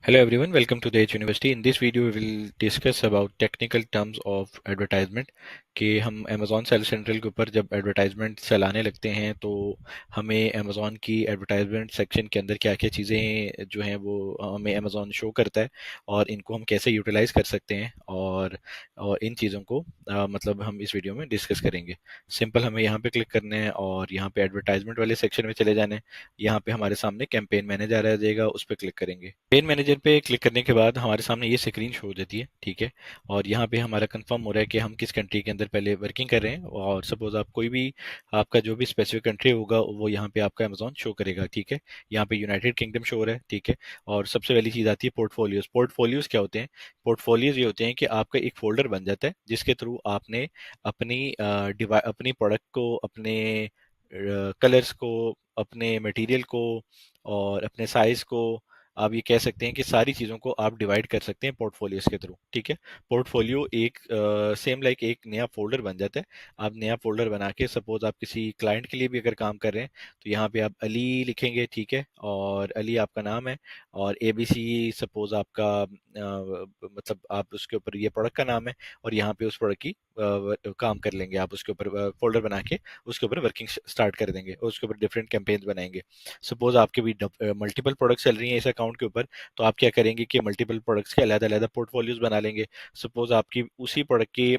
Hello everyone, welcome to the Edge University. In this video, we will discuss about technical terms of advertisement कि हम Amazon Seller Central के ऊपर जब advertisement चलाने लगते हैं तो हमें Amazon की एडवर्टाइजमेंट सेक्शन के अंदर क्या क्या चीज़ें जो हैं वो हमें Amazon शो करता है और इनको हम कैसे यूटिलाइज कर सकते हैं और इन चीज़ों को मतलब हम इस वीडियो में डिस्कस करेंगे। सिंपल हमें यहाँ पे क्लिक करना है और यहाँ पे एडवर्टाइजमेंट वाले सेक्शन में चले जाना है। यहाँ पे हमारे सामने कैंपेन मैनेजर आ जाएगा, उस पर क्लिक करेंगे। कैंपेन मैनेजर पे क्लिक करने के बाद हमारे सामने ये स्क्रीन शो हो जाती है, ठीक है। और यहाँ पे हमारा कंफर्म हो रहा है कि हम किस कंट्री के अंदर पहले वर्किंग कर रहे हैं और सपोज आप कोई भी आपका जो भी स्पेसिफिक कंट्री होगा वो यहाँ पे आपका अमेजोन शो करेगा, ठीक है। यहाँ पे यूनाइटेड किंगडम शो हो रहा है, ठीक है। और सबसे पहली चीज़ आती है पोर्टफोलियोज। पोर्टफोलियोज क्या होते हैं? पोर्टफोलियोज ये होते हैं कि आपका एक फोल्डर बन जाता है जिसके थ्रू आपने अपनी प्रोडक्ट को, अपने कलर्स को, अपने मटेरियल को और अपने साइज को, आप ये कह सकते हैं कि सारी चीज़ों को आप डिवाइड कर सकते हैं पोर्टफोलियोज के थ्रू, ठीक है। पोर्टफोलियो एक सेम लाइक एक नया फोल्डर बन जाता है। आप नया फोल्डर बना के सपोज आप किसी क्लाइंट के लिए भी अगर काम कर रहे हैं तो यहाँ पे आप अली लिखेंगे, ठीक है। और अली आपका नाम है और एबीसी सपोज आपका मतलब आप उसके ऊपर ये प्रोडक्ट का नाम है और यहाँ पे उस प्रोडक्ट की काम कर लेंगे आप उसके ऊपर फोल्डर बना के उसके ऊपर वर्किंग स्टार्ट कर देंगे और उसके ऊपर डिफरेंट कैंपेन्स बनाएंगे। सपोज आपके भी मल्टीपल प्रोडक्ट्स चल रही हैं इस अकाउंट के ऊपर, तो आप क्या करेंगे कि मल्टीपल प्रोडक्ट्स के अलग अलग पोर्टफोलियोज बना लेंगे। सपोज आपकी उसी प्रोडक्ट के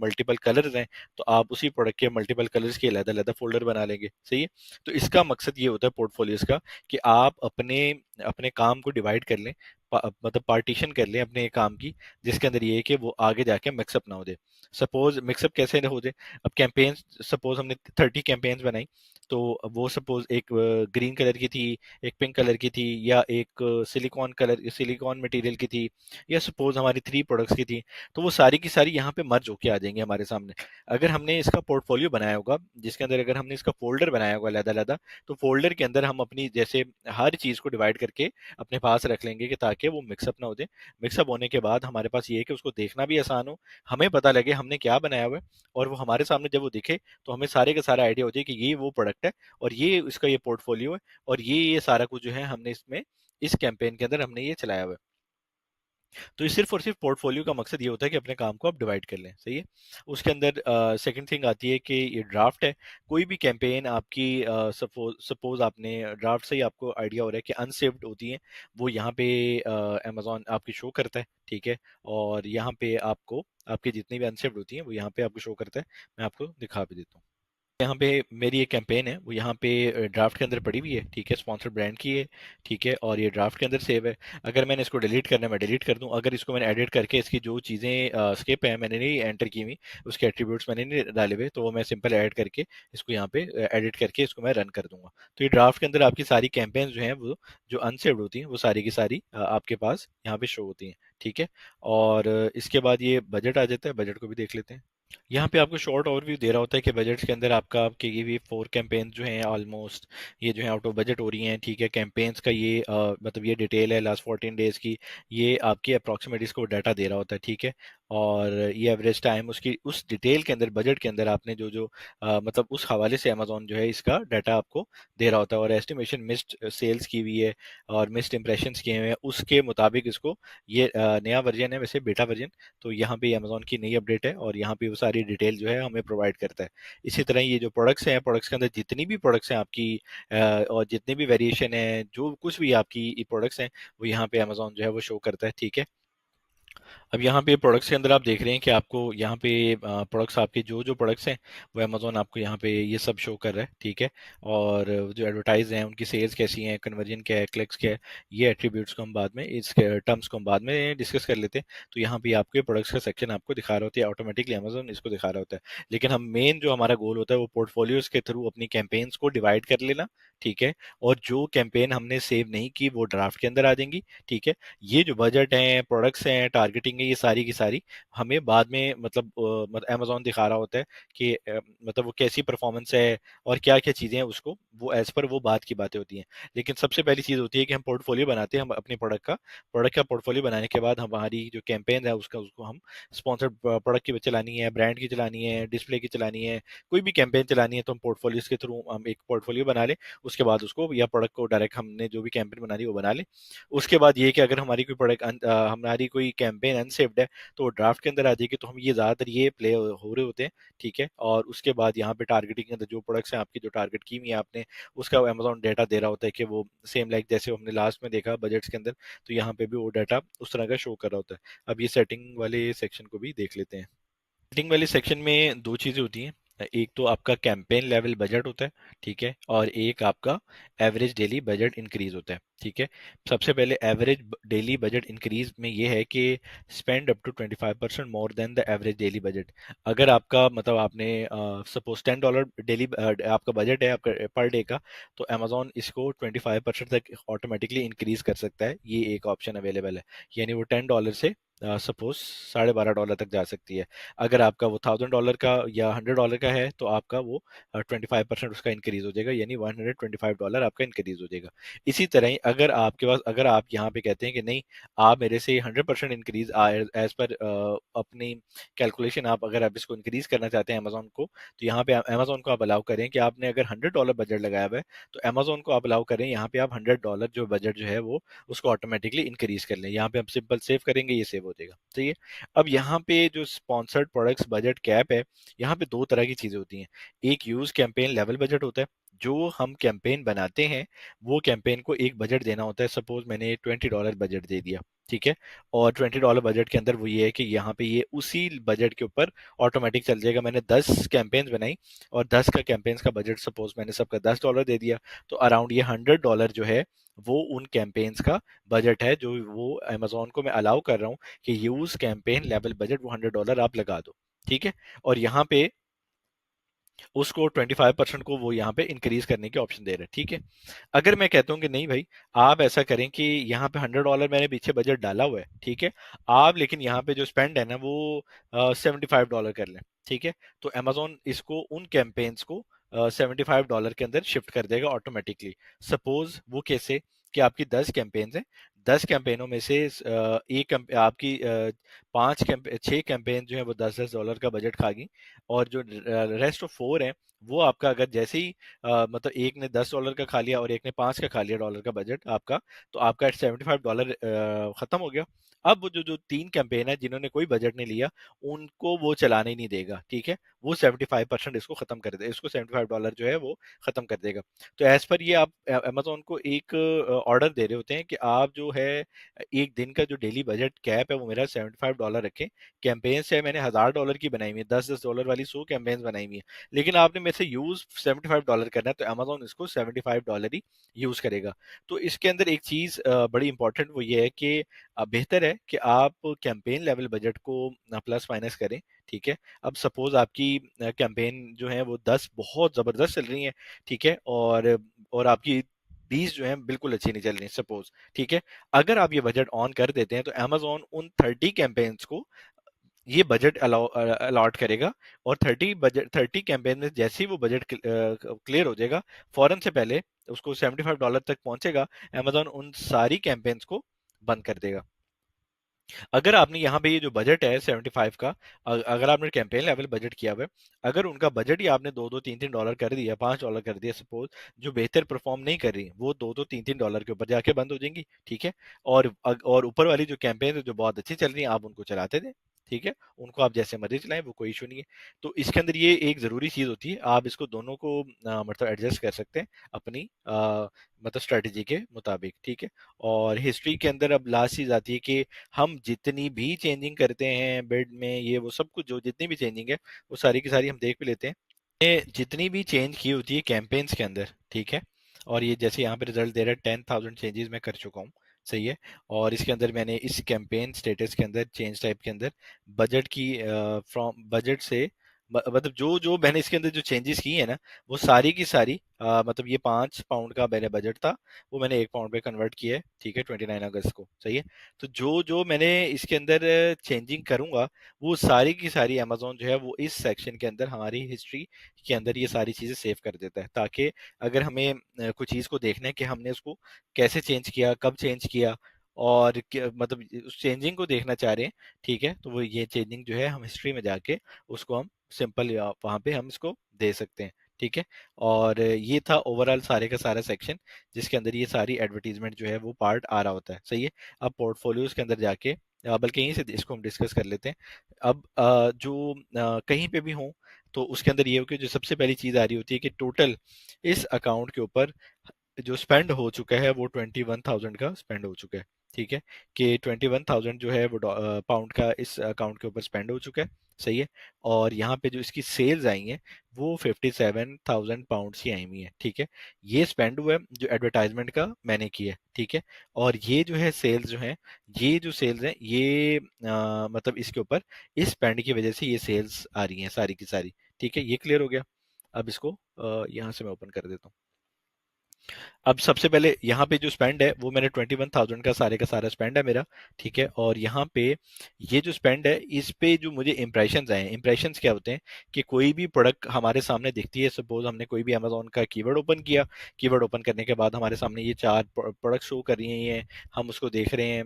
मल्टीपल कलर्स हैं तो आप उसी प्रोडक्ट के मल्टीपल कलर्स के अलग अलग फोल्डर बना लेंगे, सही है। तो इसका मकसद ये होता है पोर्टफोलियोज का कि आप अपने अपने काम को डिवाइड कर लें, मतलब पार्टीशन कर लें अपने काम की, जिसके अंदर ये है कि वो आगे जाके मिक्सअप ना हो जाए। सपोज मिक्सअप कैसे ना हो जाए? अब कैंपेन्स, सपोज हमने 30 कैंपेन्स बनाई तो वो सपोज एक ग्रीन कलर की थी, एक पिंक कलर की थी, या एक सिलिकॉन मटेरियल की थी, या सपोज हमारी 3 प्रोडक्ट्स की थी। तो वो सारी की सारी यहाँ पे मर्ज होके आ जाएंगे हमारे सामने। अगर हमने इसका पोर्टफोलियो बनाया होगा जिसके अंदर अगर हमने इसका फोल्डर बनाया होगा अलग अलग, तो फोल्डर के अंदर हम अपनी जैसे हर चीज़ को डिवाइड करके अपने पास रख लेंगे कि ताकि वो मिक्सअप ना हो जाए। मिक्सअप होने के बाद हमारे पास ये है कि उसको देखना भी आसान हो, हमें पता लगे हमने क्या बनाया हुआ है, और वो हमारे सामने जब वो दिखे तो हमें सारे का सारा आइडिया हो जाए कि ये वो प्रोडक्ट है और ये इसका ये पोर्टफोलियो है और ये सारा कुछ जो है हमने इसमें इस कैंपेन के अंदर हमने ये चलाया हुआ है। तो ये सिर्फ और सिर्फ पोर्टफोलियो का मकसद ये होता है कि अपने काम को आप डिवाइड कर लें, सही है। उसके अंदर सेकंड थिंग आती है कि ये ड्राफ्ट है। कोई भी कैंपेन आपकी सपोज आपने ड्राफ्ट से ही आपको आइडिया हो रहा है कि अनसेव्ड होती है, वो यहाँ पे अमेजोन आपकी शो करता है, ठीक है। और यहाँ पे आपको आपकी जितनी भी अनसेव्ड होती हैं वो यहाँ पे आपको शो करता है। मैं आपको दिखा भी देता हूँ। यहाँ पे मेरी एक कैंपेन है वो यहाँ पे ड्राफ्ट के अंदर पड़ी हुई है, ठीक है। स्पॉन्सर ब्रांड की है, ठीक है। और ये ड्राफ्ट के अंदर सेव है। अगर मैंने इसको डिलीट करना है मैं डिलीट कर दूं। अगर इसको मैंने एडिट करके इसकी जो चीज़ें स्किप है मैंने नहीं एंटर की हुई, उसके एट्रीब्यूट्स मैंने नहीं डाले हुए, तो वो मैं सिंपल ऐड करके इसको यहाँ पे एडिट करके इसको मैं रन कर दूंगा। तो ये ड्राफ्ट के अंदर आपकी सारी कैंपेन्स जो हैं वो जो अनसेव्ड होती हैं वो सारी की सारी आपके पास यहाँ पे शो होती हैं, ठीक है। और इसके बाद ये बजट आ जाता है, बजट को भी देख लेते हैं। यहाँ पे आपको शॉर्ट ओवरव्यू दे रहा होता है कि बजट्स के अंदर आपके ये 4 कैंपेन्स जो हैं ऑलमोस्ट ये जो है आउट ऑफ बजट हो रही हैं, ठीक है। कैंपेन्स का ये मतलब ये डिटेल है लास्ट 14 डेज की। ये आपकी अप्रॉक्सीमेट इसको डाटा दे रहा होता है, ठीक है। और ये एवरेज टाइम उसकी उस डिटेल के अंदर बजट के अंदर आपने जो जो मतलब उस हवाले से अमेजोन जो है इसका डाटा आपको दे रहा होता है। और एस्टिमेशन मिस्ड सेल्स की हुई है और मिस्ड इंप्रेशंस किए हुए हैं, उसके मुताबिक इसको ये नया वर्जन है वैसे बेटा वर्जन। तो यहाँ पे अमेजोन की नई अपडेट है और यहाँ पे वो सारी डिटेल जो है हमें प्रोवाइड करता है। इसी तरह ये जो प्रोडक्ट्स हैं, प्रोडक्ट्स के अंदर जितनी भी प्रोडक्ट्स हैं आपकी और जितने भी वेरिएशन है, जो कुछ भी आपकी प्रोडक्ट्स हैं वो यहाँ पे अमेजोन जो है वो शो करता है, ठीक है। अब यहाँ पे प्रोडक्ट्स के अंदर आप देख रहे हैं कि आपको यहाँ पे प्रोडक्ट्स आपके जो जो प्रोडक्ट्स हैं वो अमेजोन आपको यहाँ पे ये सब शो कर रहा है, ठीक है। और जो एडवर्टाइज हैं उनकी सेल्स कैसी हैं, कन्वर्जन क्या है, क्लिक्स क्या है, ये एट्रीब्यूट्स को हम बाद में, इसके टर्म्स को हम बाद में डिस्कस कर लेते हैं। तो यहाँ पे आपके प्रोडक्ट्स का सेक्शन आपको दिखा रहा होता है, ऑटोमेटिकली अमेजोन इसको दिखा रहा होता है। लेकिन हम मेन जो हमारा गोल होता है वो पोर्टफोलियोज के थ्रू अपनी कैंपेन्स को डिवाइड कर लेना, ठीक है। और जो कैंपेन हमने सेव नहीं की वो ड्राफ्ट के अंदर आ जाएंगी, ठीक है। ये जो बजट है, प्रोडक्ट्स हैं, टारगेटिंग है, ये सारी की सारी हमें बाद में मतलब अमेजोन दिखा रहा होता है कि मतलब वो कैसी परफॉर्मेंस है और क्या क्या चीज़ें हैं उसको, वो एज पर वो बात की बातें होती हैं। लेकिन सबसे पहली चीज़ होती है कि हम पोर्टफोलियो बनाते हैं, हम अपने प्रोडक्ट का पोर्टफोलियो बनाने के बाद हमारी जो कैंपेन है उसका उसको हम स्पॉन्सर्ड प्रोडक्ट की चलानी है, ब्रांड की चलानी है, डिस्प्ले की चलानी है, कोई भी कैंपेन चलानी है तो हम पोर्टफोलियोज के थ्रू हम एक पोर्टफोलियो बना लें। उसके बाद उसको या प्रोडक्ट को डायरेक्ट हमने जो भी कैंपेन बनानी है वो बना लें। उसके बाद ये कि अगर हमारी कोई हमारी कोई कैंपेन अनसेव्ड है तो वो ड्राफ्ट के अंदर आ जाएगी, तो हम ये ज़्यादातर ये प्ले हो रहे होते हैं। ठीक है, और उसके बाद यहाँ पे टारगेटिंग के अंदर जो प्रोडक्ट्स हैं आपकी जो टारगेट की हुई है आपने, उसका अमेजोन डेटा दे रहा होता है कि वो सेम लाइक जैसे हमने लास्ट में देखा बजट्स के अंदर, तो यहाँ पे भी वो डाटा उस तरह का शो कर रहा होता है। अब ये सेटिंग वाले सेक्शन को भी देख लेते हैं। सेटिंग वाले सेक्शन में दो चीज़ें होती हैं। एक तो आपका कैंपेन लेवल बजट होता है, ठीक है, और एक आपका एवरेज डेली बजट इंक्रीज होता है। ठीक है, सबसे पहले एवरेज डेली बजट इंक्रीज में ये है कि spend up to 25% more than the average daily budget. अगर आपका मतलब आपने सपोज $10 डेली आपका बजट है आपका पर डे का, तो अमेजोन इसको 25% तक ऑटोमेटिकली इंक्रीज कर सकता है। ये एक ऑप्शन अवेलेबल है, यानी वो $10 से सपोज $12.5 तक जा सकती है। अगर आपका वो $1000 का या $100 का है तो आपका वो 25% उसका इंक्रीज हो जाएगा, यानी $125 आपका इंक्रीज हो जाएगा। इसी तरह ही अगर आपके पास अगर आप यहाँ पे कहते हैं कि नहीं, आप मेरे से 100% इंक्रीज एज पर अपनी कैलकुलेशन, आप अगर आप इसको इंक्रीज करना चाहते हैं अमेजोन को, तो यहाँ पे अमेजोन को आप अलाउ करें कि आपने अगर $100 बजट लगाया हुआ है तो अमेजोन को आप अलाउ करें यहाँ पे आप $100 जो बजट जो है वो उसको ऑटोमेटिकली इंक्रीज कर लें। यहाँ पे हम सिंपल सेव करेंगे, ये सेव हो जाएगा। सही है। अब यहाँ पे जो स्पॉन्सर्ड प्रोडक्ट्स बजट कैप है, यहाँ पे दो तरह की चीजें होती हैं। एक यूज कैंपेन लेवल बजट होता है, जो हम कैंपेन बनाते हैं वो कैंपेन को एक बजट देना होता है। सपोज मैंने $20 बजट दे दिया, ठीक है, और $20 बजट के अंदर वो ये है कि यहाँ पे ये उसी बजट के ऊपर ऑटोमेटिक चल जाएगा। मैंने 10 कैंपेन्स बनाई और 10 का कैंपेन्स का बजट सपोज मैंने सबका $10 दे दिया, तो अराउंड ये $100 जो है वो उन कैंपेन्स का बजट है, जो वो अमेजोन को मैं अलाउ कर रहा हूँ कि यूज कैंपेन लेवल बजट वो $100 आप लगा दो। ठीक है, और यहाँ पे उसको 25% को वो यहाँ पे इंक्रीज करने के ऑप्शन दे रहे हैं। ठीक है, अगर मैं कहता हूँ कि नहीं भाई, आप ऐसा करें कि यहाँ पे $100 मैंने पीछे बजट डाला हुआ है, ठीक है, आप लेकिन यहाँ पे जो स्पेंड है ना वो $75 कर लें। ठीक है, तो अमेजोन इसको उन कैंपेन्स को $75 के अंदर शिफ्ट कर देगा ऑटोमेटिकली। सपोज वो कैसे कि आपकी 10 कैंपेन्स हैं, 10 कैंपेनों में से आपकी 6 कैंपेन जो है वो $10 का बजट खा गई, और जो रेस्ट ऑफ 4 हैं वो आपका अगर जैसे ही मतलब एक ने $10 का खा लिया और एक ने 5 का खा लिया डॉलर का बजट आपका, तो आपका $75 खत्म हो गया। अब वो जो जो 3 कैंपेन है जिन्होंने कोई बजट नहीं लिया, उनको वो चलाने ही नहीं देगा। ठीक है, वो 75% इसको खत्म कर दे, इसको $75 जो है वो खत्म कर देगा। तो एज पर ये आप अमेजोन को एक ऑर्डर दे रहे होते हैं कि आप जो है एक दिन का जो डेली बजट कैप है वो मेरा $75 रखें। कैंपेन्स है मैंने $1000 की बनाई हुई है, $10 वाली 100 कैंपेन्स बनाई हुई है, लेकिन आपने मेरे से यूज $75 करना है, तो अमेजोन इसको $75 ही यूज करेगा। तो इसके अंदर एक चीज बड़ी इंपॉर्टेंट वो ये है कि बेहतर है कि आप कैंपेन लेवल बजट को प्लस माइनस करें। ठीक है, अब सपोज आपकी कैंपेन जो है वो 10 बहुत जबरदस्त चल रही है, ठीक है, और आपकी 20 जो है बिल्कुल अच्छी नहीं चल रही सपोज। ठीक है, अगर आप ये बजट ऑन कर देते हैं तो अमेजोन उन 30 कैंपेन्स को ये बजट अलॉट करेगा, और 30 कैंपेन में जैसे ही वो बजट क्लियर हो जाएगा, फौरन से पहले उसको $75 तक पहुंचेगा, अमेजोन उन सारी कैंपेन्स को बंद कर देगा। अगर आपने यहाँ पे ये जो बजट है 75 का, अगर आपने कैंपेन लेवल बजट किया हुआ है, अगर उनका बजट ही आपने $2-3 कर दिया, $5 कर दिया सपोज, जो बेहतर परफॉर्म नहीं कर रही वो $2-3 के ऊपर जाके बंद हो जाएंगी। ठीक है, और ऊपर वाली जो कैंपेन है जो बहुत अच्छी चल रही है आप उनको चलाते थे। ठीक है, उनको आप जैसे मर्जी चलाएं, वो कोई इशू नहीं है। तो इसके अंदर ये एक जरूरी चीज होती है, आप इसको दोनों को मतलब एडजस्ट कर सकते हैं अपनी मतलब स्ट्रेटेजी के मुताबिक। ठीक है, और हिस्ट्री के अंदर अब लास्ट चीज आती है कि हम जितनी भी चेंजिंग करते हैं बेड में, ये वो सब कुछ जो जितनी भी चेंजिंग है वो सारी की सारी हम देख भी लेते हैं। ये जितनी भी चेंज की होती है कैंपेन्स के अंदर, ठीक है, और ये जैसे यहाँ पे रिजल्ट दे रहा है 10,000 चेंजेस मैं कर चुका हूँ। सही है, और इसके अंदर मैंने इस कैंपेन स्टेटस के अंदर चेंज टाइप के अंदर बजट की फ्रॉम बजट से मतलब जो जो मैंने इसके अंदर जो चेंजेस की है ना, वो सारी की सारी मतलब ये 5 पाउंड का मेरा बजट था, वो मैंने 1 पाउंड पे कन्वर्ट किया है, ठीक है, 29 अगस्त को, सही है। तो जो जो मैंने इसके अंदर चेंजिंग करूंगा, वो सारी की सारी अमेजोन जो है वो इस सेक्शन के अंदर हमारी हिस्ट्री के अंदर ये सारी चीजें सेव कर देता है, ताकि अगर हमें कुछ चीज को देखना है कि हमने उसको कैसे चेंज किया, कब चेंज किया, और मतलब उस चेंजिंग को देखना चाह रहे हैं, ठीक है, तो वो ये चेंजिंग जो है हम हिस्ट्री में जाके उसको हम सिंपल वहां पे हम इसको दे सकते हैं, ठीक है। और ये था ओवरऑल सारे का सारा सेक्शन, जिसके अंदर ये सारी एडवर्टीजमेंट जो है वो पार्ट आ रहा होता है, सही है। अब पोर्टफोलियोज के अंदर जाके बल्कि यहीं से इसको हम डिस्कस कर लेते हैं। अब जो कहीं पे भी हो, तो उसके अंदर ये हो कि जो सबसे पहली चीज आ रही होती है कि टोटल इस अकाउंट के ऊपर जो स्पेंड हो चुका है वो 21,000 का स्पेंड हो चुका है, ठीक है, कि 21,000 जो है वो पाउंड का इस अकाउंट के ऊपर स्पेंड हो चुका है, सही है। और यहाँ पे जो इसकी सेल्स आई हैं वो 57,000 पाउंड्स की आई हुई है, ठीक है। ये स्पेंड हुआ है जो एडवर्टाइजमेंट का मैंने किया है, ठीक है। और ये जो है सेल्स जो है, ये जो सेल्स हैं ये मतलब इसके ऊपर इस स्पेंड की वजह से ये सेल्स आ रही हैं सारी की सारी, ठीक है। ये क्लियर हो गया। अब इसको यहाँ से मैं ओपन कर देता हूँ। अब सबसे पहले यहाँ पे जो स्पेंड है वो मैंने 21,000 का सारा स्पेंड है मेरा, ठीक है। और यहाँ पे ये जो स्पेंड है इस पे जो मुझे इंप्रेशंस आए हैं, इंप्रेशंस क्या होते हैं कि कोई भी प्रोडक्ट हमारे सामने दिखती है, सपोज हमने कोई भी अमेजोन का कीवर्ड ओपन किया, कीवर्ड ओपन करने के बाद हमारे सामने ये 4 प्रोडक्ट शो कर रही हैं, हम उसको देख रहे हैं,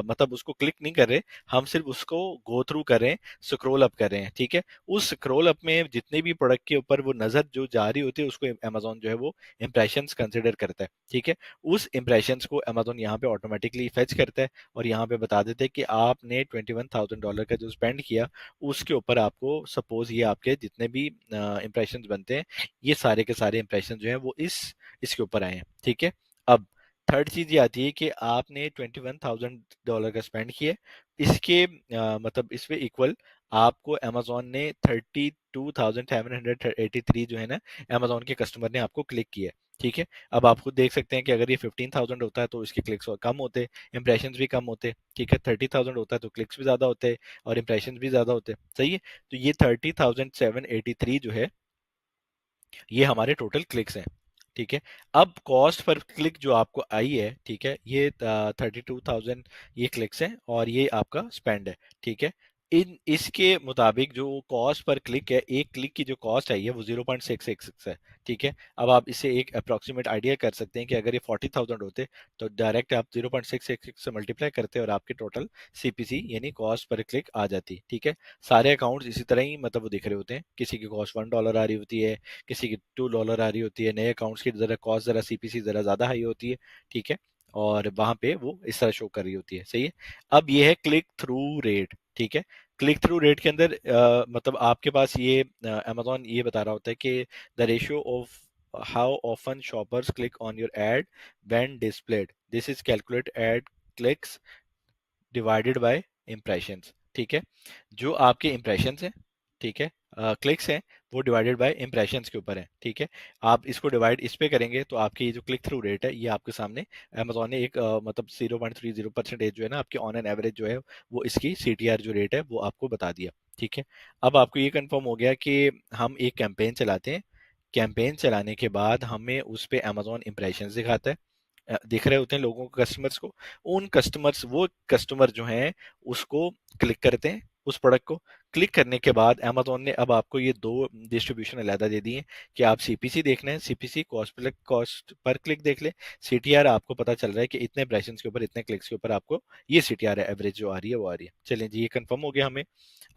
मतलब उसको क्लिक नहीं कर रहे, हम सिर्फ उसको गो थ्रू कर रहे हैं, स्क्रॉल अप कर रहे हैं, ठीक है। उस स्क्रॉल अप में जितने भी प्रोडक्ट के ऊपर वो नजर जो जा रही होती है उसको अमेजोन जो है वो इंप्रेशंस कंसिडर करता है, ठीक है। उस इंप्रेशंस को अमेजोन यहाँ पे ऑटोमेटिकली फेच करता है और यहाँ पे बता देते हैं कि आपने $21,000 का जो स्पेंड किया उसके ऊपर आपको सपोज ये आपके जितने भी इंप्रेशंस बनते हैं, ये सारे के सारे इंप्रेशन जो है वो इसके ऊपर आए हैं, ठीक है। अब थर्ड चीज ये आती है कि आपने $21,000 का स्पेंड किया, इसके मतलब इसमें इक्वल आपको अमेजोन ने 32,783 जो है ना अमेजोन के कस्टमर ने आपको क्लिक किया, ठीक है। अब आप खुद देख सकते हैं कि अगर ये 15,000 होता है तो इसके क्लिक्स कम होते, इंप्रेशंस भी कम होते, ठीक है। 30,000 होता है तो क्लिक्स भी ज्यादा होते और इंप्रेशंस भी ज्यादा होते, सही है। तो ये 30,783 जो है ये हमारे टोटल क्लिक्स हैं, ठीक है। अब कॉस्ट पर क्लिक जो आपको आई है, ठीक है, ये 32,000 ये क्लिक्स हैं और ये आपका स्पेंड है, ठीक है। इन इसके मुताबिक जो कॉस्ट पर क्लिक है, एक क्लिक की जो कॉस्ट आई है वो 0.666 है, ठीक है। अब आप इसे एक अप्रोक्सीमेट आइडिया कर सकते हैं कि अगर ये 40,000 होते तो डायरेक्ट आप 0.666 से मल्टीप्लाई करते और आपके टोटल सीपीसी यानी कॉस्ट पर क्लिक आ जाती, ठीक है। सारे अकाउंट्स इसी तरह ही मतलब वो दिख रहे होते हैं, किसी की कॉस्ट $1 आ रही होती है, किसी की $2 आ रही होती है, नए अकाउंट्स की जरा कॉस्ट जरा सीपीसी जरा ज्यादा हाई होती है, ठीक है। और वहां पे वो इस तरह शो कर रही होती है, सही है। अब ये है क्लिक थ्रू रेट, ठीक है। क्लिक थ्रू रेट के अंदर मतलब आपके पास ये अमेजोन ये बता रहा होता है कि the ratio of how often shoppers click on your ad when displayed, this is calculate ad clicks divided by impressions, ठीक है। जो आपके इम्प्रेशंस हैं, ठीक है, क्लिक्स हैं, वो डिवाइडेड बाय इम्प्रेशंस के ऊपर है, ठीक है। आप इसको डिवाइड इस पे करेंगे तो आपकी ये जो क्लिक थ्रू रेट है ये आपके सामने अमेजोन ने एक मतलब 0.30% जो है ना आपकी ऑन एन एवरेज जो है वो इसकी सीटीआर जो रेट है वो आपको बता दिया, ठीक है। अब आपको ये कंफर्म हो गया कि हम एक कैंपेन चलाते हैं, कैंपेन चलाने के बाद हमें उस पे अमेजोन इम्प्रेशंस दिखाता है, दिख रहे होते हैं लोगों को, कस्टमर्स को। उन कस्टमर्स वो कस्टमर जो हैं उसको क्लिक करते हैं, उस प्रोडक्ट को क्लिक करने के बाद अमेजोन ने अब आपको ये दो डिस्ट्रीब्यूशन अलहदा दे दी है कि आप सीपीसी देखना है, सीपीसी कॉस्ट पर क्लिक देख ले, सीटीआर आपको पता चल रहा है कि इतने इंप्रेशंस के ऊपर इतने क्लिक्स के ऊपर आपको ये सीटीआर है एवरेज जो आ रही है वो आ रही है। चलें जी, ये कंफर्म हो गया हमें।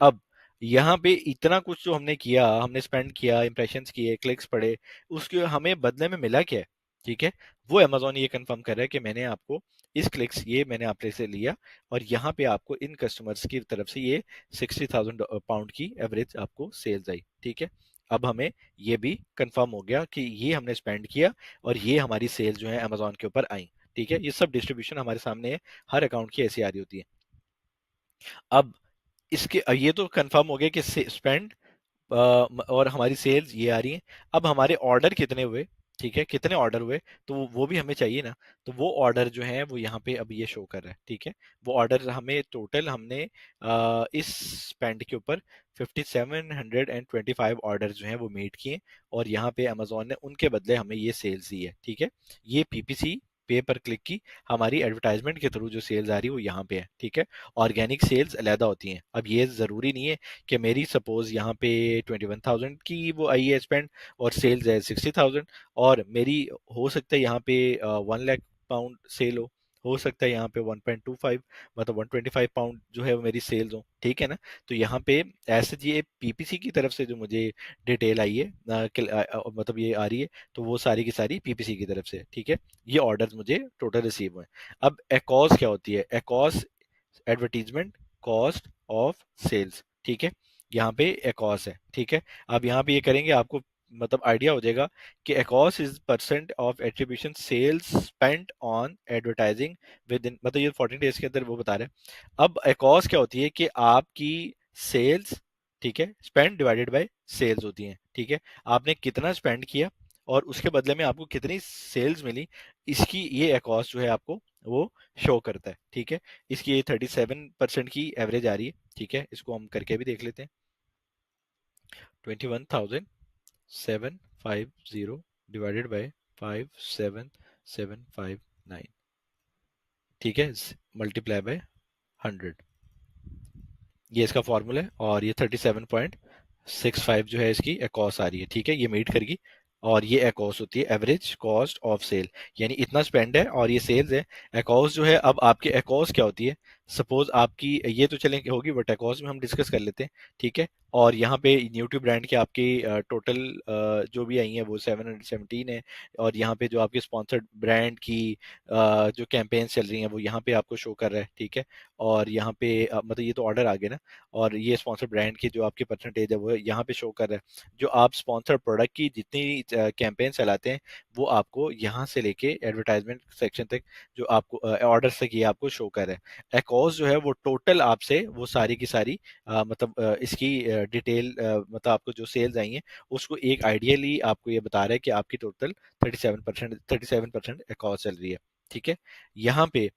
अब यहाँ पे इतना कुछ जो हमने किया, हमने स्पेंड किया, इंप्रेशंस किए, क्लिक्स पड़े, उसके हमें बदले में मिला क्या है, ठीक है। वो अमेजोन ये कंफर्म कर रहा है कि मैंने आपको इस क्लिक्स ये मैंने आपसे से लिया और यहाँ पे आपको इन कस्टमर्स की तरफ से ये 60,000 पाउंड की एवरेज आपको सेल्स आई, ठीक है। अब हमें ये भी कंफर्म हो गया कि ये हमने स्पेंड किया और ये हमारी सेल्स जो है अमेजोन के ऊपर आई, ठीक है। ये सब डिस्ट्रीब्यूशन हमारे सामने है, हर अकाउंट की ऐसी आ रही होती है। अब इसके ये तो कंफर्म हो गया कि स्पेंड और हमारी सेल्स ये आ रही हैं। अब हमारे ऑर्डर कितने हुए, ठीक है, कितने ऑर्डर हुए, तो वो भी हमें चाहिए ना। तो वो ऑर्डर जो है वो यहाँ पे अब ये शो कर रहा है, ठीक है। वो ऑर्डर हमें टोटल हमने इस स्पेंड के ऊपर 5725 ऑर्डर जो हैं वो मीट किए, और यहाँ पे अमेजोन ने उनके बदले हमें ये सेल्स दी है, ठीक है। ये पीपीसी, पे पर क्लिक की हमारी एडवर्टाइजमेंट के थ्रू जो सेल्स आ रही है वो यहाँ पे है, ठीक है। ऑर्गेनिक सेल्स अलहदा होती हैं। अब ये ज़रूरी नहीं है कि मेरी सपोज यहाँ पे 21,000 की वो आई है स्पेंड और सेल्स है 60,000, और मेरी हो सकता है यहाँ पे 1 लाख पाउंड सेल हो सकता है यहाँ पे 1.25 मतलब 125 पाउंड जो है वो मेरी सेल्स हो, ठीक है ना। तो यहाँ पे ऐसे ये पीपीसी की तरफ से जो मुझे डिटेल आई है मतलब ये आ रही है, तो वो सारी की सारी पीपीसी की तरफ से, ठीक है। ये ऑर्डर्स मुझे टोटल रिसीव हुए। अब एकॉस क्या होती है? एकॉस एडवर्टीजमेंट कॉस्ट ऑफ सेल्स, ठीक है। यहाँ पे एकॉस है, ठीक है। अब यहाँ पे ये करेंगे आपको मतलब आइडिया हो जाएगा कि ACoS is percent of attribution sales spent on advertising within, मतलब ये 14 डेज के अंदर वो बता रहे हैं। अब एकॉस क्या होती है कि आपकी सेल्स, ठीक है, स्पेंड डिवाइडेड बाय सेल्स होती हैं, ठीक है। आपने कितना स्पेंड किया और उसके बदले में आपको कितनी सेल्स मिली, इसकी ये एकॉस जो है आपको वो शो करता है, ठीक है। इसकी ये 37% की एवरेज आ रही है, ठीक है। इसको हम करके भी देख लेते हैं। 21,750 डिवाइडेड बाय 57,759, ठीक है, मल्टीप्लाई बाय 100, ये इसका फॉर्मूला है। और ये 37.65 जो है इसकी एकॉस आ रही है, ठीक है, ये मीट करेगी। और ये एकॉस होती है एवरेज कॉस्ट ऑफ सेल, यानी इतना स्पेंड है और ये सेल्स है। एकॉस जो है, अब आपके एकॉस क्या होती है? सपोज आपकी ये तो चलें होगी, बट एकॉस में हम डिस्कस कर लेते हैं, ठीक है। और यहाँ पे न्यूट्री ब्रांड के आपके टोटल जो भी आई हैं वो 717 है। और यहाँ पे जो आपके स्पॉन्सर्ड ब्रांड की जो कैंपेन्स चल रही हैं वो यहाँ पे आपको शो कर रहा है, ठीक है। और यहाँ पे मतलब ये तो ऑर्डर आ गए ना, और ये स्पॉन्सर ब्रांड की जो आपकी परसेंटेज है वो यहाँ पे शो कर रहा है। जो आप स्पॉन्सर प्रोडक्ट की जितनी कैंपेन चलाते हैं वो आपको यहाँ से लेके एडवर्टाइजमेंट सेक्शन तक जो आपको ऑर्डर तक ये आपको शो कर रहा है। एकॉस जो है वो टोटल आपसे वो सारी की सारी मतलब इसकी डिटेल मतलब आपको जो सेल्स आई हैं उसको एक आइडियली आपको ये बता रहा है कि आपकी टोटल 37% एकॉस चल रही है, ठीक है। यहाँ पे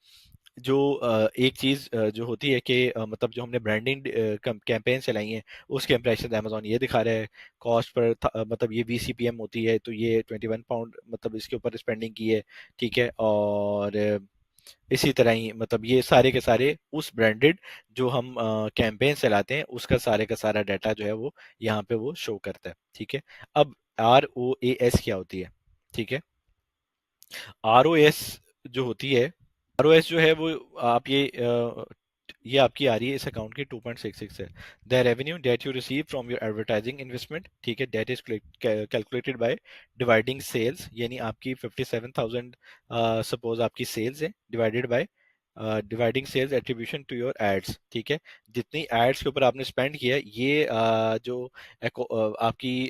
जो एक चीज जो होती है कि मतलब जो हमने ब्रांडिंग कैंपेन चलाई हैं उसके इम्प्रेशन अमेजोन ये दिखा रहा है। कॉस्ट पर मतलब ये VCPM होती है, तो ये 21 पाउंड मतलब इसके ऊपर स्पेंडिंग की है, ठीक है। और इसी तरह ही मतलब ये सारे के सारे उस ब्रांडेड जो हम कैंपेन चलाते हैं उसका सारे का सारा डाटा जो है वो यहाँ पे वो शो करता है, ठीक है। अब ROAS क्या होती है? ठीक है, ROS जो होती है, ROS जो है वो आप ये आपकी आ रही है इस अकाउंट की 2.66 है। The revenue that you receive from your advertising investment, ठीक है, that is calculated by dividing sales, यानी आपकी 57,000 सपोज आपकी सेल्स है, divided by dividing sales attribution to your ads, ठीक है। जितनी एड्स के ऊपर आपने स्पेंड किया है ये जो आपकी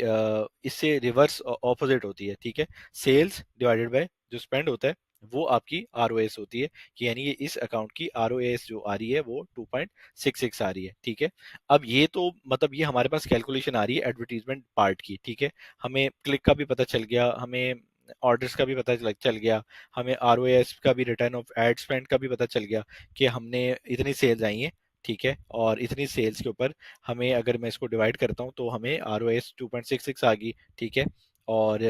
इससे रिवर्स ऑपोजिट होती है, ठीक है। सेल्स डिवाइडेड बाय जो स्पेंड होता है वो आपकी ROS होती है, कि यानी ये इस अकाउंट की ROS जो आ रही है वो 2.66 आ रही है, ठीक है। अब ये तो मतलब ये हमारे पास कैलकुलेशन आ रही है एडवर्टीजमेंट पार्ट की, ठीक है। हमें क्लिक का भी पता चल गया, हमें ऑर्डर्स का भी पता चल गया, हमें ROS का भी, रिटर्न ऑफ एड स्पेंड का भी पता चल गया कि हमने इतनी सेल्स आई हैं, ठीक है। और इतनी सेल्स के ऊपर हमें अगर मैं इसको डिवाइड करता हूँ तो हमें ROS 2.66 आ गई, ठीक है। और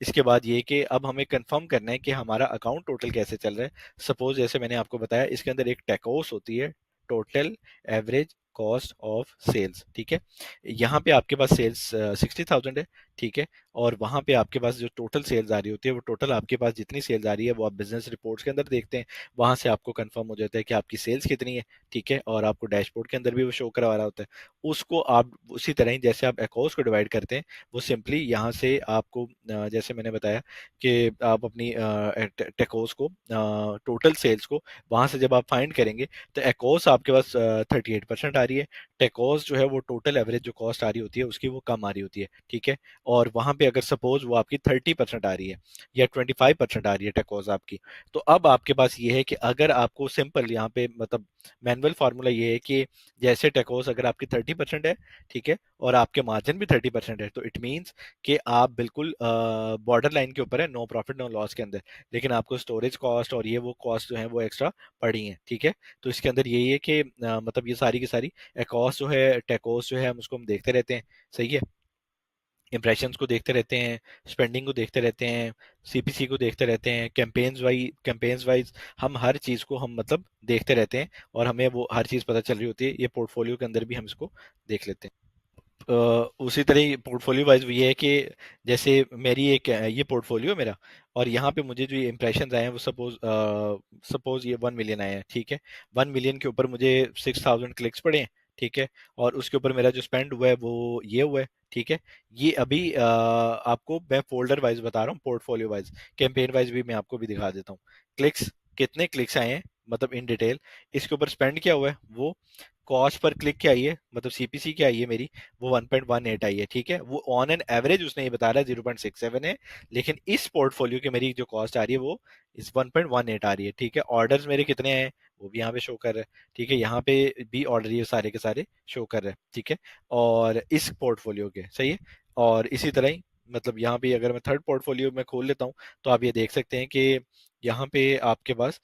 इसके बाद ये कि अब हमें कंफर्म करना है कि हमारा अकाउंट टोटल कैसे चल रहा है। सपोज जैसे मैंने आपको बताया इसके अंदर एक टेकोस होती है, total average cost of sales, ठीक है। यहाँ पे आपके पास सेल्स 60,000 है, ठीक है। और वहाँ पे आपके पास जो टोटल सेल्स आ रही होती है वो टोटल आपके पास जितनी सेल्स आ रही है वो आप बिजनेस रिपोर्ट्स के अंदर देखते हैं, वहाँ से आपको कंफर्म हो जाता है कि आपकी सेल्स कितनी है, ठीक है। और आपको डैशबोर्ड के अंदर भी वो शो करवा रहा होता है। उसको आप उसी तरह ही जैसे आप अकाउंट्स को डिवाइड करते हैं वो सिंपली यहाँ से आपको जैसे मैंने बताया कि आप अपनी टेकोस को टोटल सेल्स को वहां से जब आप फाइंड करेंगे तो एकोस आपके पास 38% आ रही है। टेकोस जो है वो टोटल एवरेज जो कॉस्ट आ रही होती है उसकी वो कम आ रही होती है, ठीक है। और वहां पे अगर सपोज वो आपकी 30% आ रही है या 25% आ रही है टेकोस आपकी, तो अब आपके पास ये है कि अगर आपको सिंपल यहाँ पे मतलब मैनुअल फार्मूला ये है कि जैसे टेकोस अगर आपकी 30% है, ठीक है, और आपके मार्जिन भी 30% है, तो इट मीन्स कि आप बिल्कुल बॉर्डर लाइन के ऊपर है, नो प्रॉफिट नो लॉस के अंदर, लेकिन आपको स्टोरेज कॉस्ट और ये वो कॉस्ट जो है वो एक्स्ट्रा पड़ी है, ठीक है। तो इसके अंदर यही है कि मतलब ये सारी की सारी कॉस्ट जो है टेकोस जो है हम उसको हम देखते रहते हैं, सही है, इम्प्रेशंस को देखते रहते हैं, स्पेंडिंग को देखते रहते हैं, सीपीसी को देखते रहते हैं, कैंपेन्स वाइज हम हर चीज़ को हम मतलब देखते रहते हैं, और हमें वो हर चीज़ पता चल रही होती है, ये पोर्टफोलियो के अंदर भी हम इसको देख लेते हैं। अ, उसी तरह पोर्टफोलियो वाइज भी ये है कि जैसे मेरी एक ये पोर्टफोलियो मेरा, और यहाँ पे मुझे जो इम्प्रेशन आए हैं वो सपोज ये 1 मिलियन आए हैं, ठीक है, 1 मिलियन के ऊपर मुझे 6,000 क्लिक्स पड़े हैं, ठीक है, और उसके ऊपर मेरा जो स्पेंड हुआ है वो ये हुआ है, ठीक है। ये अभी आपको मैं फोल्डर वाइज बता रहा हूँ, पोर्टफोलियो वाइज, कैंपेन वाइज भी मैं आपको भी दिखा देता हूँ। क्लिक्स, कितने क्लिक्स आए हैं मतलब इन डिटेल, इसके ऊपर स्पेंड क्या हुआ है, वो कॉस्ट पर क्लिक क्या आई है मतलब सीपीसी क्या आई है मेरी, वो 1.18 आई है, ठीक है। वो ऑन एन एवरेज उसने ये बता रहा है 0.67 है, लेकिन इस पोर्टफोलियो की मेरी जो कॉस्ट आ रही है वो इस 1.18 आ रही है, ठीक है। ऑर्डर्स मेरे कितने हैं वो भी यहाँ पे शो कर रहा है, ठीक है, यहाँ पे भी ऑर्डर ये सारे के सारे शो कर रहे हैं, ठीक है, और इस पोर्टफोलियो के, सही है। और इसी तरह ही मतलब यहाँ पे अगर मैं थर्ड पोर्टफोलियो में खोल लेता हूँ, तो आप ये देख सकते हैं कि यहाँ पे आपके पास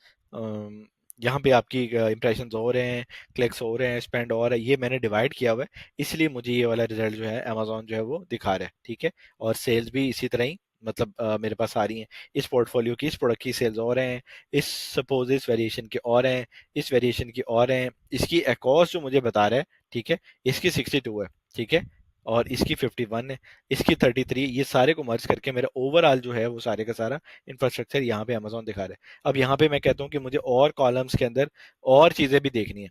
यहाँ पे आपकी इंप्रेशन हो रहे हैं, क्लिक्स हो रहे हैं, स्पेंड हो रहा है, ये मैंने डिवाइड किया हुआ है, इसलिए मुझे ये वाला रिजल्ट जो है अमेजोन जो है वो दिखा रहा है, ठीक है। और सेल्स भी इसी तरह ही मतलब मेरे पास आ रही हैं, इस पोर्टफोलियो की इस प्रोडक्ट की सेल्स और हैं, इस सपोज इस वेरिएशन के और हैं, इस वेरिएशन की और हैं, इसकी एकॉस जो मुझे बता रहा है, ठीक है, इसकी 62 है, ठीक है, और इसकी 51 है, इसकी 33, ये सारे को मर्ज करके मेरा ओवरऑल जो है वो सारे का सारा इंफ्रास्ट्रक्चर यहाँ पे अमेजोन दिखा रहा है। अब यहाँ पे मैं कहता हूँ कि मुझे और कॉलम्स के अंदर और चीजें भी देखनी है,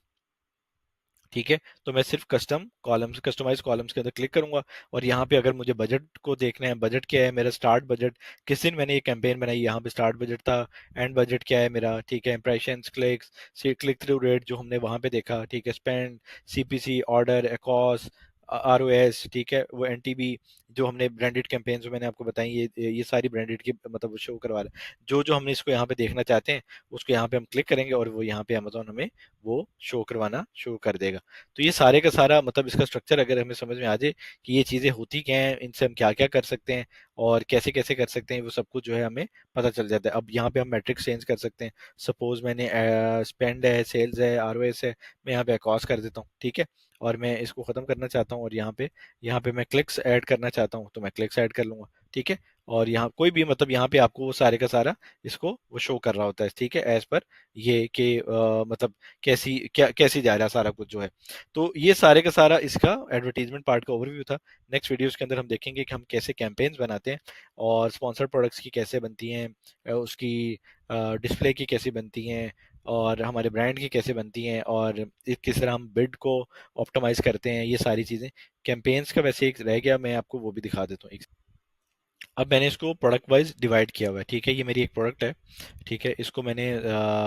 ठीक है, तो मैं सिर्फ कस्टमाइज कॉलम्स के अंदर क्लिक करूंगा, और यहाँ पे अगर मुझे बजट को देखना है, बजट क्या है मेरा, स्टार्ट बजट, किस दिन मैंने ये कैंपेन बनाई, यहाँ पे स्टार्ट बजट था, एंड बजट क्या है मेरा, ठीक है, impressions, clicks, click through rate जो हमने वहां पे देखा, ठीक है, स्पेंड, सीपीसी, ऑर्डर, एकॉस, आरओएस, ठीक है, वो एनटीबी, जो हमने ब्रांडेड कैंपेन जो मैंने आपको बताई, ये सारी ब्रांडेड की मतलब वो शो करवा रहा है, जो जो हमने इसको यहाँ पे देखना चाहते हैं उसको यहाँ पे हम क्लिक करेंगे, और वो यहाँ पे अमेजोन हमें वो शो करवाना शुरू कर देगा। तो ये सारे का सारा मतलब इसका स्ट्रक्चर अगर हमें समझ में आ जाए कि ये चीज़ें होती क्या हैं, इनसे हम क्या क्या कर सकते हैं और कैसे कैसे कर सकते हैं, वो सब कुछ जो है हमें पता चल जाता है। अब यहाँ पे हम मैट्रिक्स चेंज कर सकते हैं, सपोज मैंने स्पेंड है, सेल्स है, आरओएस है, मैं यहाँ पे कॉस्ट कर देता हूँ, ठीक है, और मैं इसको खत्म करना चाहता हूँ, और यहाँ पे मैं क्लिक्स ऐड करना चाहता हूँ, तो मैं क्लिक्स ऐड कर लूंगा, ठीक है। और यहाँ कोई भी मतलब यहाँ पे आपको वो सारे का सारा इसको वो शो कर रहा होता है, ठीक है, एज पर ये कि मतलब कैसी जा रहा है सारा कुछ जो है। तो ये सारे का सारा इसका एडवर्टीजमेंट पार्ट का ओवरव्यू था। नेक्स्ट वीडियोस के अंदर हम देखेंगे कि हम कैसे कैंपेन्स बनाते हैं, और स्पॉन्सर्ड प्रोडक्ट्स की कैसे बनती हैं, उसकी डिस्प्ले की कैसी बनती हैं, और हमारे ब्रांड की कैसे बनती हैं, और किस तरह हम बिड को ऑप्टिमाइज करते हैं, ये सारी चीज़ें। कैंपेन्स का वैसे एक रह गया, मैं आपको वो भी दिखा देता हूँ। अब मैंने इसको प्रोडक्ट वाइज डिवाइड किया हुआ है, ठीक है, ये मेरी एक प्रोडक्ट है, ठीक है, इसको मैंने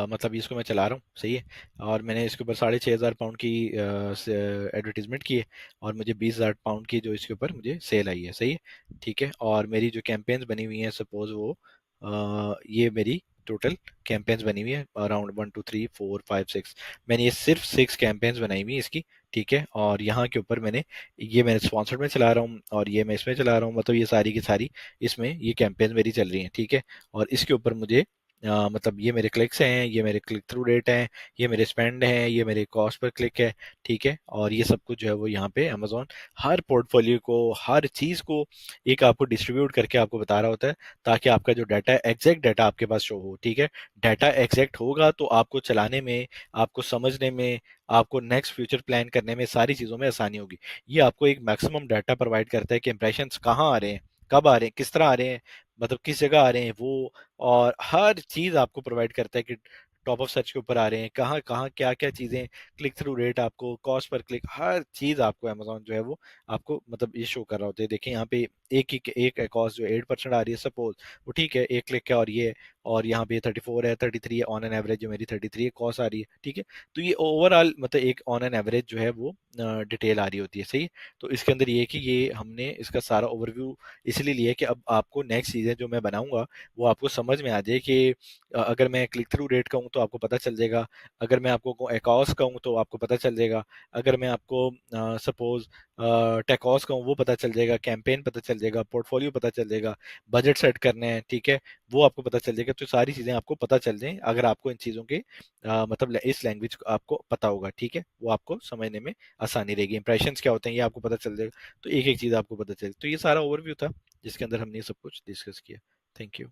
मतलब इसको मैं चला रहा हूँ, सही है, और मैंने इसके ऊपर 6,500 पाउंड की एडवर्टीजमेंट की है, और मुझे 20,000 पाउंड की जो इसके ऊपर मुझे सेल आई है, सही है, ठीक है। और मेरी जो कैंपेन्स बनी हुई हैं सपोज वो ये मेरी टोटल कैंपेन्स बनी हुई है अराउंड 1 2 3 4 5 6, मैंने ये सिर्फ 6 कैंपेन्स बनाई हुई है इसकी, ठीक है। और यहाँ के ऊपर ये मैंने स्पॉन्सर्ड में चला रहा हूँ, और ये मैं इसमें चला रहा हूँ, मतलब ये सारी की सारी इसमें ये कैंपेन मेरी चल रही हैं, ठीक है। और इसके ऊपर मुझे मतलब ये मेरे क्लिक्स हैं, ये मेरे क्लिक थ्रू रेट हैं, ये मेरे स्पेंड हैं, ये मेरे कॉस्ट पर क्लिक है, ठीक है। और ये सब कुछ जो है वो यहाँ पे अमेजोन हर पोर्टफोलियो को, हर चीज़ को एक आपको डिस्ट्रीब्यूट करके आपको बता रहा होता है, ताकि आपका जो डाटा है एग्जैक्ट डाटा आपके पास शो हो, ठीक है। डाटा एग्जैक्ट होगा तो आपको चलाने में, आपको समझने में, आपको नेक्स्ट फ्यूचर प्लान करने में, सारी चीज़ों में आसानी होगी। ये आपको एक मैक्सिमम डाटा प्रोवाइड करता है कि इंप्रेशंस कहाँ आ रहे हैं, कब आ रहे हैं, किस तरह आ रहे हैं, मतलब किस जगह आ रहे हैं वो, और हर चीज़ आपको प्रोवाइड करता है कि टॉप ऑफ सर्च के ऊपर आ रहे हैं, कहाँ कहाँ क्या क्या चीज़ें, क्लिक थ्रू रेट आपको, कॉस्ट पर क्लिक, हर चीज़ आपको अमेजोन जो है वो आपको मतलब ये शो कर रहा होता है। देखिए यहाँ पे एक कॉस्ट जो 8% आ रही है सपोज, वो ठीक है, एक क्लिक है और ये है, और यहाँ पे 34 है, 33 है, ऑन एन एवरेज जो मेरी 33 है कॉस आ रही है, ठीक है। तो ये ओवरऑल मतलब एक ऑन एन एवरेज जो है वो डिटेल आ रही होती है, सही है? तो इसके अंदर ये है कि ये हमने इसका सारा ओवरव्यू इसलिए लिया है कि अब आपको नेक्स्ट चीज़ें जो मैं बनाऊंगा वो आपको समझ में आ जाए कि अगर मैं क्लिक थ्रू रेट कहूँ तो आपको पता चल जाएगा, अगर मैं आपको एकॉस कहूँ तो आपको पता चल जाएगा, अगर मैं आपको सपोज टेकॉस कहूँ वो पता चल जाएगा, कैंपेन पता चल जाएगा, पोर्टफोलियो पता चल जाएगा, बजट सेट करने हैं, ठीक है, वो आपको पता चल जाएगा। तो सारी चीज़ें आपको पता चल जाएं अगर आपको इन चीज़ों के मतलब इस लैंग्वेज को आपको पता होगा, ठीक है, वो आपको समझने में आसानी रहेगी। इंप्रेशंस क्या होते हैं ये आपको पता चल जाएगा, तो एक एक चीज़ आपको पता चलेगी। तो ये सारा ओवरव्यू था जिसके अंदर हमने सब कुछ डिस्कस किया। Thank you.